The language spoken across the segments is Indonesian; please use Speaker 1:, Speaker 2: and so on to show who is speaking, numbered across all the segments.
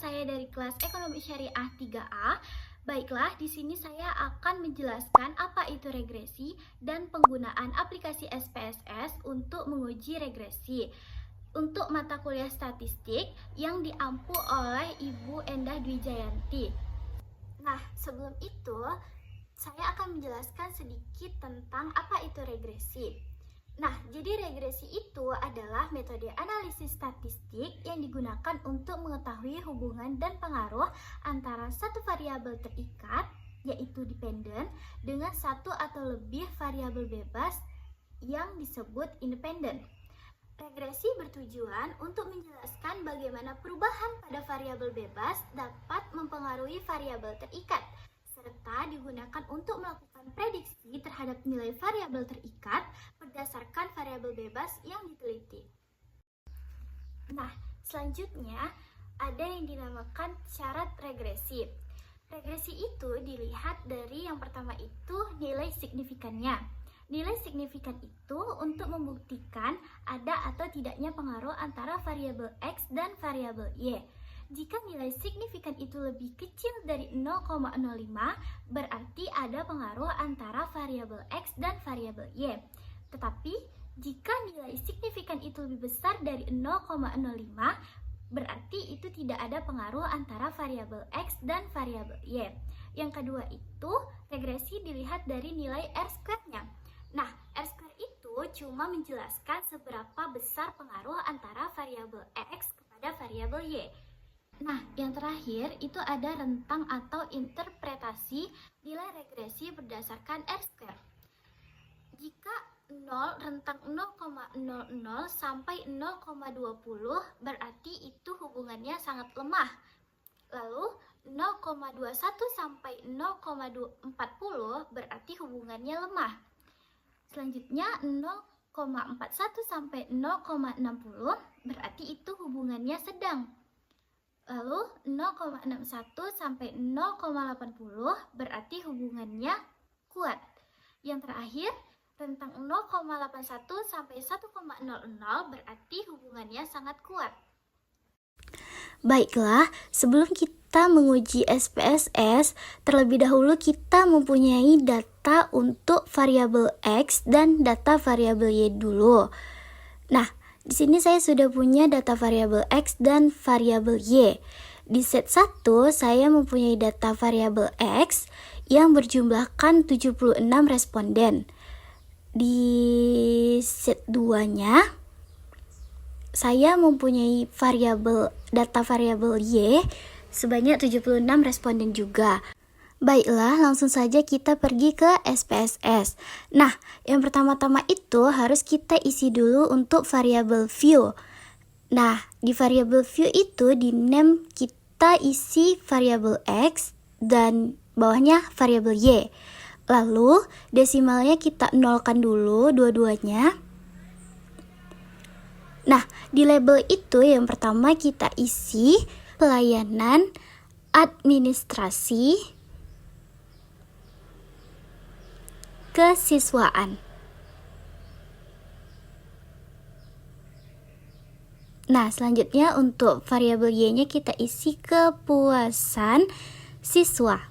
Speaker 1: saya dari kelas Ekonomi Syariah 3A. Baiklah, di sini saya akan menjelaskan apa itu regresi dan penggunaan aplikasi SPSS untuk menguji regresi untuk mata kuliah statistik yang diampu oleh Ibu Endah Dwi Jayanti. Nah, sebelum itu saya akan menjelaskan sedikit tentang apa itu regresi. Nah, jadi regresi itu adalah metode analisis statistik yang digunakan untuk mengetahui hubungan dan pengaruh antara satu variabel terikat, yaitu dependen, dengan satu atau lebih variabel bebas yang disebut independen. Regresi bertujuan untuk menjelaskan bagaimana perubahan pada variabel bebas dapat mempengaruhi variabel terikat, serta digunakan untuk melakukan prediksi terhadap nilai variabel terikat berdasarkan variabel bebas yang diteliti. Nah, selanjutnya ada yang dinamakan syarat regresi. Regresi itu dilihat dari yang pertama itu nilai signifikannya. Nilai signifikan itu untuk membuktikan ada atau tidaknya pengaruh antara variabel X dan variabel Y. Jika nilai signifikan itu lebih kecil dari 0,05, berarti ada pengaruh antara variabel X dan variabel Y. Tetapi, jika nilai signifikan itu lebih besar dari 0,05, berarti itu tidak ada pengaruh antara variabel X dan variabel Y. Yang kedua itu, regresi dilihat dari nilai R-squared-nya. Nah, R-squared itu cuma menjelaskan seberapa besar pengaruh antara variabel X kepada variabel Y. Nah, yang terakhir itu ada rentang atau interpretasi nilai regresi berdasarkan R-squared. Jika 0 rentang 0,00 sampai 0,20 berarti itu hubungannya sangat lemah. Lalu 0,21 sampai 0,40 berarti hubungannya lemah. Selanjutnya 0,41 sampai 0,60 berarti itu hubungannya sedang. Lalu 0,61 sampai 0,80 berarti hubungannya kuat. Yang terakhir, rentang 0,81 sampai 1,00 berarti hubungannya sangat kuat. Baiklah, sebelum kita menguji SPSS, terlebih dahulu kita mempunyai data untuk variabel X dan data variabel Y dulu. Nah, di sini saya sudah punya data variabel X dan variabel Y. Di set 1 saya mempunyai data variabel X yang berjumlahkan 76 responden. Di set 2-nya saya mempunyai data variabel Y sebanyak 76 responden juga. Baiklah, langsung saja kita pergi ke SPSS. Nah, yang pertama-tama itu harus kita isi dulu untuk variabel view. Nah, di variabel view itu di name kita isi variabel X dan bawahnya variabel Y. Lalu, desimalnya kita nolkan dulu dua-duanya. Nah, di label itu yang pertama kita isi pelayanan administrasi kesiswaan. Nah, selanjutnya untuk variabel Y-nya kita isi kepuasan siswa.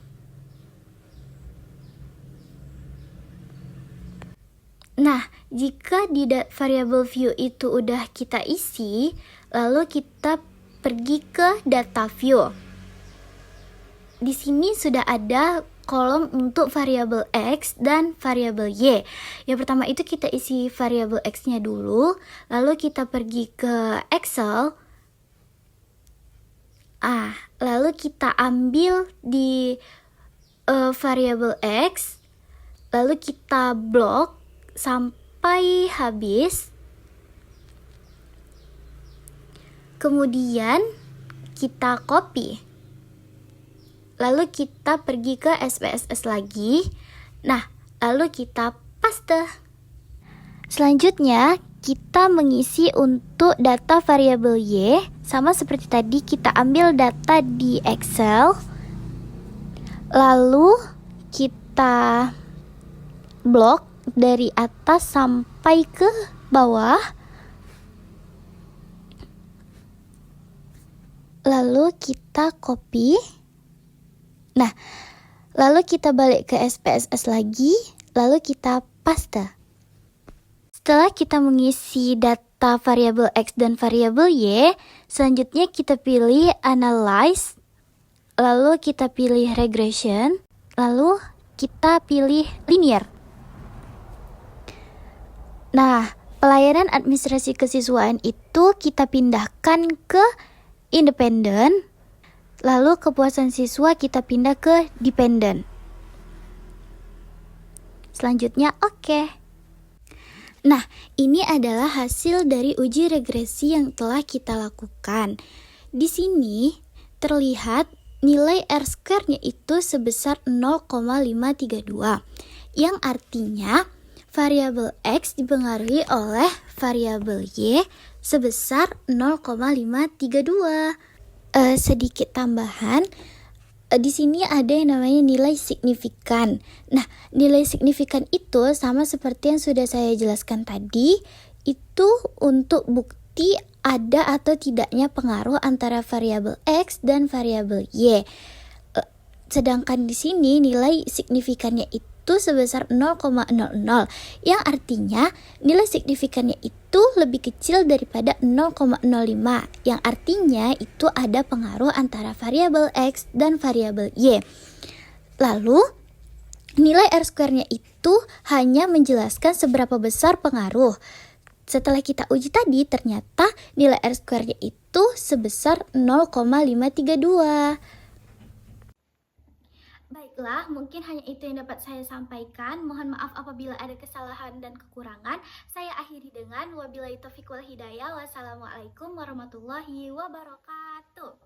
Speaker 1: Nah, jika di variabel view itu udah kita isi, lalu kita pergi ke data view. Di sini sudah ada kolom untuk variabel X dan variabel Y. Yang pertama itu kita isi variabel X-nya dulu, lalu kita pergi ke Excel. Lalu kita ambil di variabel X, lalu kita blok sampai habis. Kemudian kita copy. Lalu kita pergi ke SPSS lagi. Nah, lalu kita paste. Selanjutnya, kita mengisi untuk data variabel Y. Sama seperti tadi, kita ambil data di Excel. Lalu kita blok dari atas sampai ke bawah.
Speaker 2: lalu kita copy. Nah, lalu kita balik ke SPSS lagi, lalu kita paste. Setelah kita mengisi data variabel X dan variabel Y, selanjutnya kita pilih Analyze, lalu kita pilih Regression, lalu kita pilih Linear. Nah, pelayanan administrasi kesiswaan itu kita pindahkan ke Independent, lalu kepuasan siswa kita pindah ke Dependent. Selanjutnya oke. Nah, ini adalah hasil dari uji regresi yang telah kita lakukan. Di sini terlihat nilai R-square-nya itu sebesar 0,532, yang artinya variabel X dipengaruhi oleh variabel Y sebesar 0,532. Sedikit tambahan, di sini ada yang namanya nilai signifikan. Nah, nilai signifikan itu sama seperti yang sudah saya jelaskan tadi, itu untuk bukti ada atau tidaknya pengaruh antara variabel X dan variabel Y. Sedangkan di sini nilai signifikannya itu sebesar 0,00, yang artinya nilai signifikannya itu lebih kecil daripada 0,05, yang artinya itu ada pengaruh antara variabel X dan variabel Y. Lalu nilai R-square-nya itu hanya menjelaskan seberapa besar pengaruh. Setelah kita uji tadi, ternyata nilai R-square-nya itu sebesar 0,532.
Speaker 1: Baiklah, mungkin hanya itu yang dapat saya sampaikan. Mohon maaf apabila ada kesalahan dan kekurangan. Saya akhiri dengan wabillahi taufiq wal hidayah. Wassalamualaikum warahmatullahi wabarakatuh.